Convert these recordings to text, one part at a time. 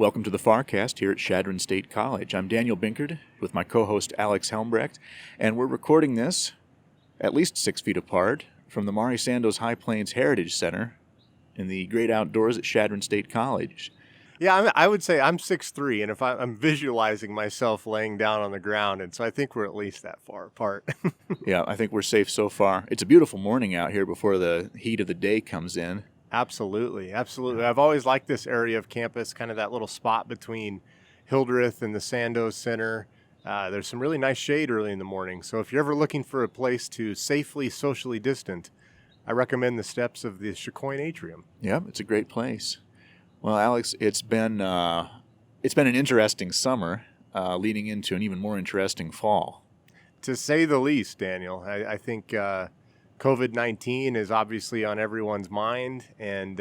Welcome to the FARcast here at Chadron State College. I'm Daniel Binkard with my co-host Alex Helmbrecht, and we're recording this at least 6 feet apart from the Maury Sandoz High Plains Heritage Center in the great outdoors at Chadron State College. Yeah, I would say I'm 6'3", and if I'm visualizing myself laying down on the ground, and so I think we're at least that far apart. Yeah, I think we're safe so far. It's a beautiful morning out here before the heat of the day comes in. Absolutely. I've always liked this area of campus, kind of that little spot between Hildreth and the Sandoz Center. There's some really nice shade early in the morning, so if you're ever looking for a place to safely socially distant, I recommend the steps of the Chacoin Atrium. Yep, it's a great place. Well, Alex, it's been an interesting summer, leading into an even more interesting fall. To say the least, Daniel. I think COVID-19 is obviously on everyone's mind, and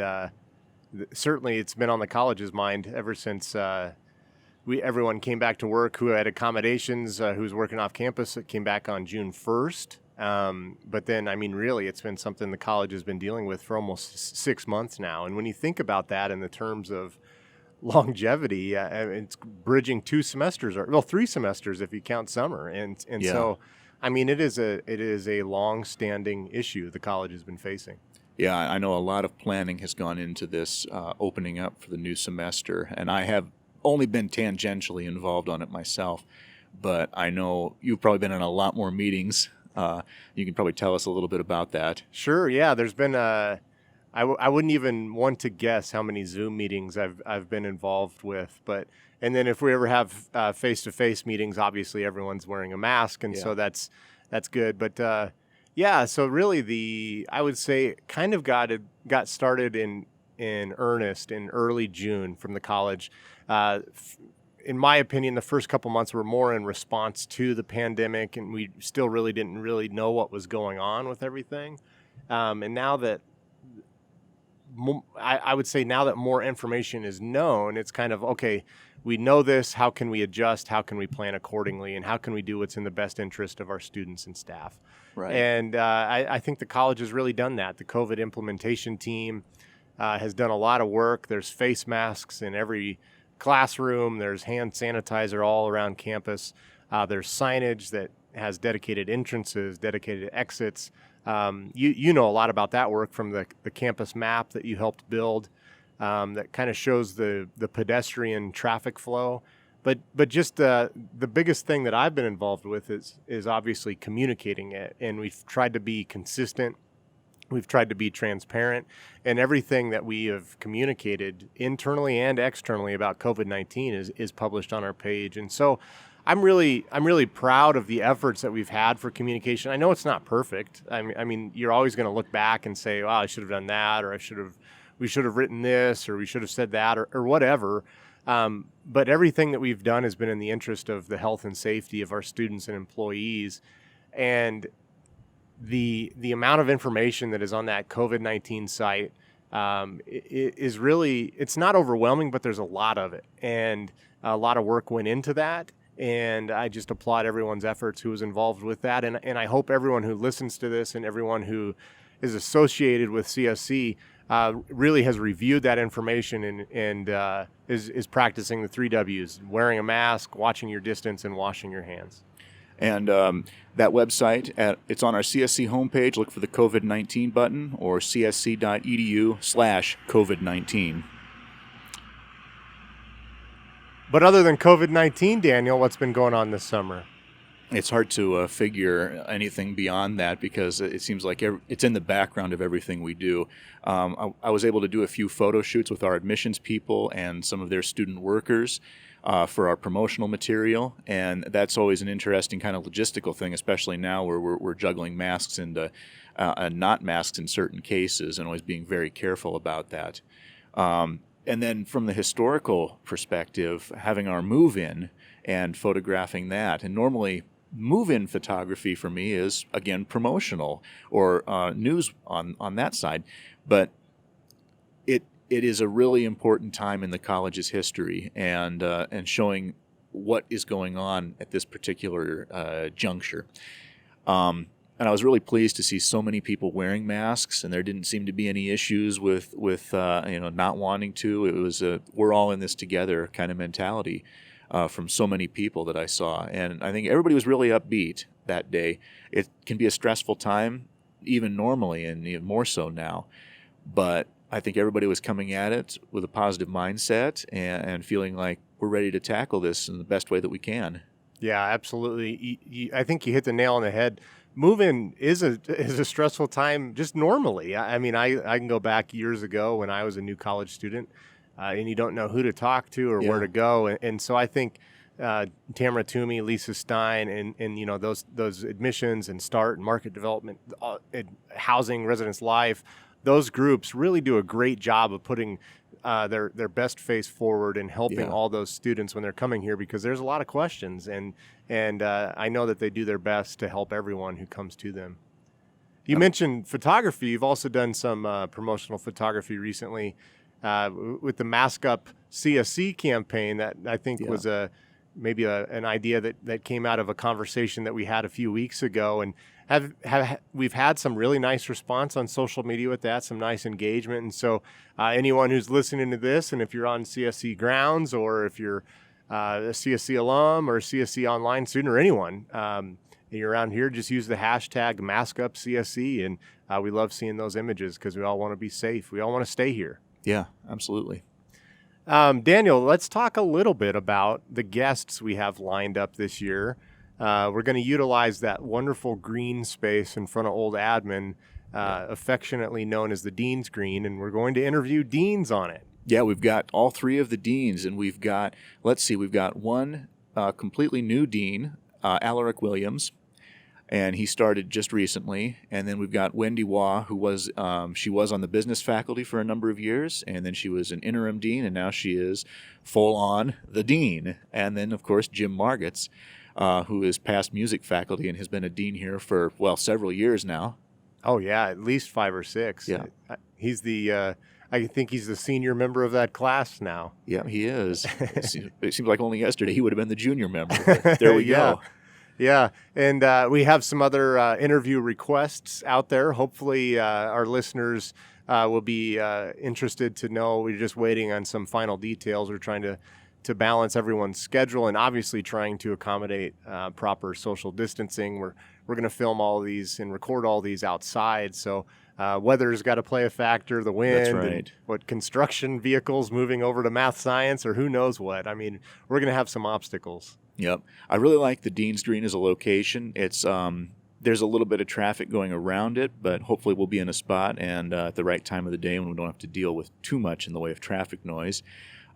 certainly it's been on the college's mind ever since everyone came back to work who had accommodations, who was working off campus. It came back on June 1st. But then, really, it's been something the college has been dealing with for almost 6 months now. And when you think about that in the terms of longevity, it's bridging 2 semesters, or 3 semesters if you count summer. And Yeah. So, it is a long-standing issue the college has been facing. Yeah, I know a lot of planning has gone into this opening up for the new semester, and I have only been tangentially involved on it myself, but I know you've probably been in a lot more meetings. You can probably tell us a little bit about that. Sure, yeah. There's been I wouldn't even want to guess how many Zoom meetings I've been involved with. And then if we ever have face-to-face meetings, obviously everyone's wearing a mask, and so that's good. But yeah, so really I would say kind of got started in earnest in early June from the college. In my opinion, the first couple months were more in response to the pandemic, and we still didn't know what was going on with everything. And now that I would say now that more information is known, it's kind of, okay, we know this, how can we adjust, how can we plan accordingly, and how can we do what's in the best interest of our students and staff? Right. And I think the college has really done that. The COVID implementation team has done a lot of work. There's face masks in every classroom. There's hand sanitizer all around campus. There's signage that has dedicated entrances, dedicated exits. You know a lot about that work from the campus map that you helped build, that kind of shows the pedestrian traffic flow. But just the biggest thing that I've been involved with is obviously communicating it, and we've tried to be consistent. We've tried to be transparent, and everything that we have communicated internally and externally about COVID-19 is published on our page. And so I'm really proud of the efforts that we've had for communication. I know it's not perfect. I mean, you're always going to look back and say, "Wow, I should have done that," or we should have written this, or we should have said that, or whatever. But everything that we've done has been in the interest of the health and safety of our students and employees. And the amount of information that is on that COVID-19 site is really, it's not overwhelming, but there's a lot of it. And a lot of work went into that. And I just applaud everyone's efforts who was involved with that. And I hope everyone who listens to this and everyone who is associated with CSC really has reviewed that information and is practicing the 3 W's: wearing a mask, watching your distance, and washing your hands. And that website, it's on our CSC homepage. Look for the COVID-19 button, or csc.edu/COVID-19. But other than COVID-19, Daniel, what's been going on this summer? It's hard to figure anything beyond that because it seems like it's in the background of everything we do. I was able to do a few photo shoots with our admissions people and some of their student workers for our promotional material, and that's always an interesting kind of logistical thing, especially now where we're juggling masks and not masks in certain cases, and always being very careful about that. And then from the historical perspective, having our move-in and photographing that. And normally move-in photography for me is, again, promotional or news on that side. But it is a really important time in the college's history and showing what is going on at this particular juncture. And I was really pleased to see so many people wearing masks, and there didn't seem to be any issues with not wanting to. It was a we're all in this together kind of mentality from so many people that I saw, and I think everybody was really upbeat that day. It can be a stressful time, even normally, and even more so now, but I think everybody was coming at it with a positive mindset and feeling like we're ready to tackle this in the best way that we can. Yeah, absolutely. I think you hit the nail on the head. Moving is a stressful time just normally. I mean, I can go back years ago when I was a new college student, and you don't know who to talk to or where to go. And so I think Tamara Toomey, Lisa Stein, and those admissions and START and market development, housing, residence life, those groups really do a great job of putting their best face forward and helping all those students when they're coming here, because there's a lot of questions, and I know that they do their best to help everyone who comes to them. You mentioned photography. You've also done some promotional photography recently with the Mask Up CSC campaign that I think was maybe an idea that came out of a conversation that we had a few weeks ago, and we've had some really nice response on social media with that, some nice engagement. And so anyone who's listening to this, and if you're on CSC grounds, or if you're a CSC alum or a CSC online student, or anyone, you're around here, just use the hashtag MaskUpCSC, and we love seeing those images because we all want to be safe. We all want to stay here. Yeah, absolutely. Daniel, let's talk a little bit about the guests we have lined up this year. We're going to utilize that wonderful green space in front of Old Admin, affectionately known as the Dean's Green, and we're going to interview deans on it. Yeah, we've got all three of the deans, and we've got one completely new dean, Alaric Williams, and he started just recently. And then we've got Wendy Waugh, who was she was on the business faculty for a number of years, and then she was an interim dean, and now she is full on the dean. And then, of course, Jim Margetts, who is past music faculty and has been a dean here for, several years now. Oh, yeah, at least 5 or 6. Yeah. He's I think he's the senior member of that class now. Yeah, he is. It seems like only yesterday he would have been the junior member. But there we go. Yeah, and we have some other interview requests out there. Hopefully our listeners will be interested to know. We're just waiting on some final details. We're trying to balance everyone's schedule, and obviously trying to accommodate proper social distancing. We're going to film all of these and record all these outside, so weather's got to play a factor, the wind, That's right. and what construction vehicles moving over to math science, or who knows what. I mean, we're going to have some obstacles. Yep. I really like the Dean's Green as a location. It's there's a little bit of traffic going around it, but hopefully we'll be in a spot and at the right time of the day when we don't have to deal with too much in the way of traffic noise.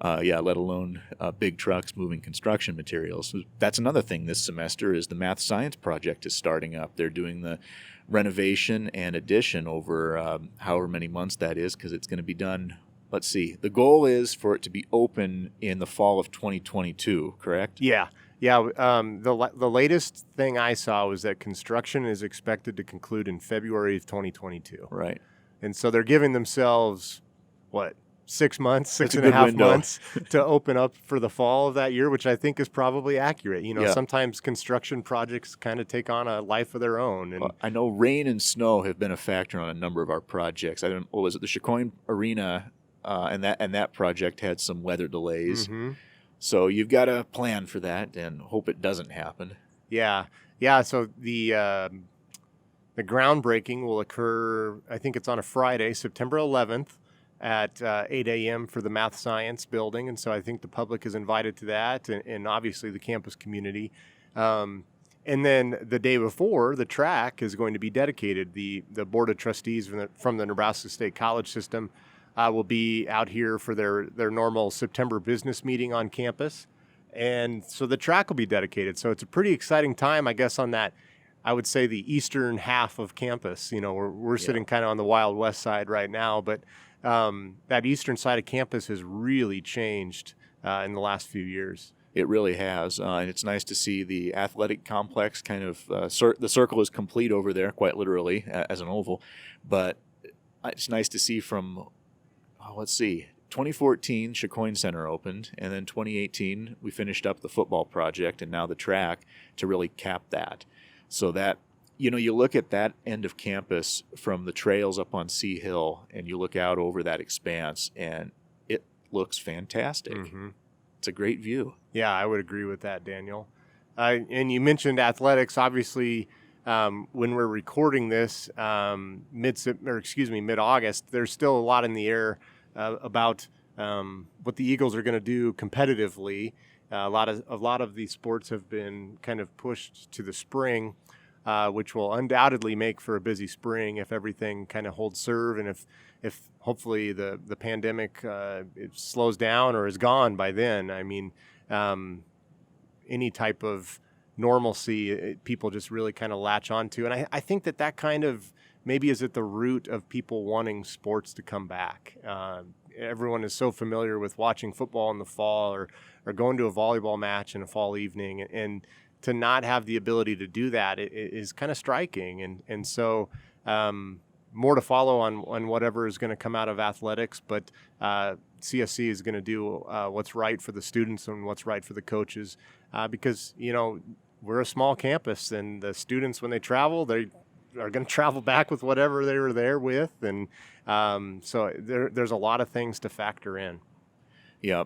Let alone big trucks moving construction materials. That's another thing this semester is the math science project is starting up. They're doing the renovation and addition over however many months that is, because it's going to be done. Let's see. The goal is for it to be open in the fall of 2022, correct? Yeah. The latest thing I saw was that construction is expected to conclude in February of 2022. Right. And so they're giving themselves, 6 months, That's and a half window. months to open up for the fall of that year, which I think is probably accurate. Sometimes construction projects kind of take on a life of their own. And I know rain and snow have been a factor on a number of our projects. Was it the Chacoin Arena, and that project had some weather delays. Mm-hmm. So you've got to plan for that and hope it doesn't happen. Yeah. So the groundbreaking will occur, I think it's on a Friday, September 11th at 8 a.m. for the Math Science building. And so I think the public is invited to that, and obviously the campus community. And then the day before, the track is going to be dedicated. The Board of Trustees from the Nebraska State College system will be out here for their normal September business meeting on campus. And so the track will be dedicated. So it's a pretty exciting time, I guess, on that, I would say, the eastern half of campus. We're sitting kind of on the Wild West side right now, but that eastern side of campus has really changed in the last few years. It really has, and it's nice to see the athletic complex kind of, the circle is complete over there, quite literally, as an oval. But it's nice to see from, 2014, Chacoin Center opened, and then 2018, we finished up the football project, and now the track to really cap that. So that, You look at that end of campus from the trails up on Sea Hill, and you look out over that expanse, and it looks fantastic. Mm-hmm. It's a great view. Yeah, I would agree with that, Daniel. And you mentioned athletics. Obviously, when we're recording this mid-August, there's still a lot in the air about what the Eagles are going to do competitively. A lot of these sports have been kind of pushed to the spring, which will undoubtedly make for a busy spring if everything kind of holds serve, and if hopefully the pandemic it slows down or is gone by then. I mean, any type of normalcy people just really kind of latch onto, and I think that kind of maybe is at the root of people wanting sports to come back. Everyone is so familiar with watching football in the fall or going to a volleyball match in a fall evening, and to not have the ability to do that is kind of striking. And so more to follow on whatever is going to come out of athletics, but CSC is going to do what's right for the students and what's right for the coaches, because, we're a small campus, and the students, when they travel, they are going to travel back with whatever they were there with. And so there's a lot of things to factor in. Yeah.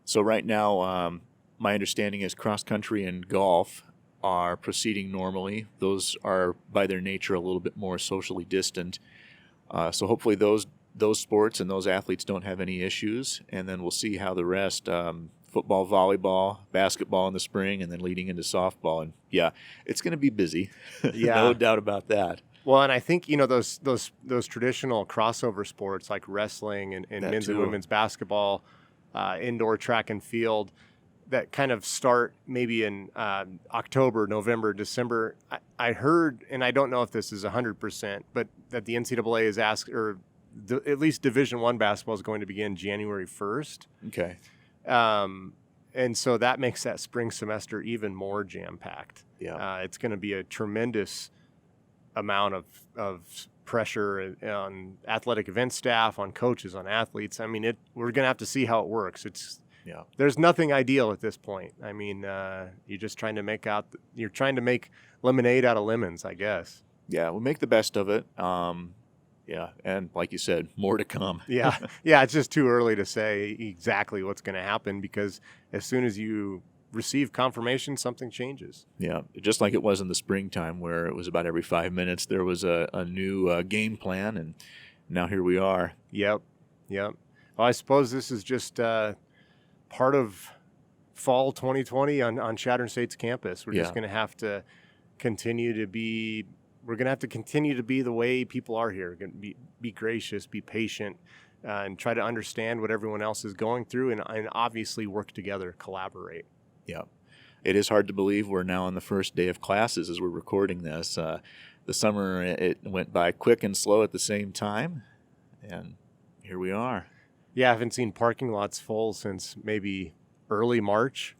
So right now, my understanding is cross country and golf are proceeding normally. Those are by their nature a little bit more socially distant. So hopefully those sports and those athletes don't have any issues. And then we'll see how the rest, football, volleyball, basketball in the spring, and then leading into softball. And yeah, it's going to be busy. Yeah. No doubt about that. Well, and I think, those traditional crossover sports like wrestling and men's too. and women's basketball, indoor track and field, that kind of start maybe in October, November, December. I heard, and I don't know if this is 100%, but that the NCAA is asked, or at least Division I basketball is going to begin January 1st. Okay. And so that makes that spring semester even more jam-packed. Yeah. It's going to be a tremendous amount of pressure on athletic event staff, on coaches, on athletes. I mean, we're going to have to see how it works. There's nothing ideal at this point. I mean, you're just trying to make lemonade out of lemons, I guess. Yeah, we'll make the best of it. Yeah, and like you said, more to come. Yeah, it's just too early to say exactly what's going to happen, because as soon as you receive confirmation, something changes. Yeah, just like it was in the springtime, where it was about every 5 minutes there was a new game plan, and now here we are. Yep. Well, I suppose this is just part of fall 2020 on Chadron State's campus. We're just going to have to continue to be the way people are here. Be gracious, be patient, and try to understand what everyone else is going through, and obviously work together, collaborate. Yeah. It is hard to believe we're now on the first day of classes as we're recording this. The summer, it went by quick and slow at the same time, and here we are. Yeah, I haven't seen parking lots full since maybe early March.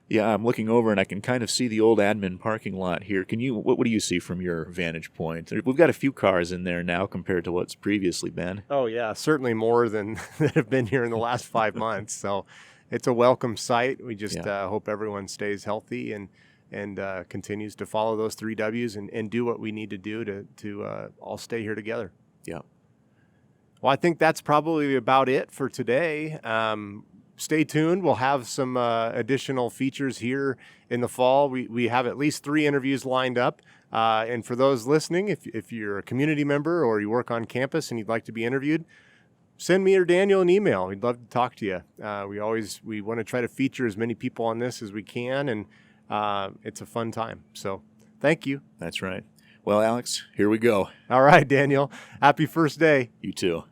Yeah, I'm looking over and I can kind of see the old admin parking lot here. What do you see from your vantage point? We've got a few cars in there now compared to what's previously been. Oh yeah, certainly more than that have been here in the last 5 months. So it's a welcome sight. We just hope everyone stays healthy and continues to follow those 3 W's and do what we need to do to all stay here together. Yeah. Well, I think that's probably about it for today. Stay tuned. We'll have some additional features here in the fall. We have at least 3 interviews lined up. And for those listening, if you're a community member or you work on campus and you'd like to be interviewed, send me or Daniel an email. We'd love to talk to you. We want to try to feature as many people on this as we can, and it's a fun time. So thank you. That's right. Well, Alex, here we go. All right, Daniel. Happy first day. You too.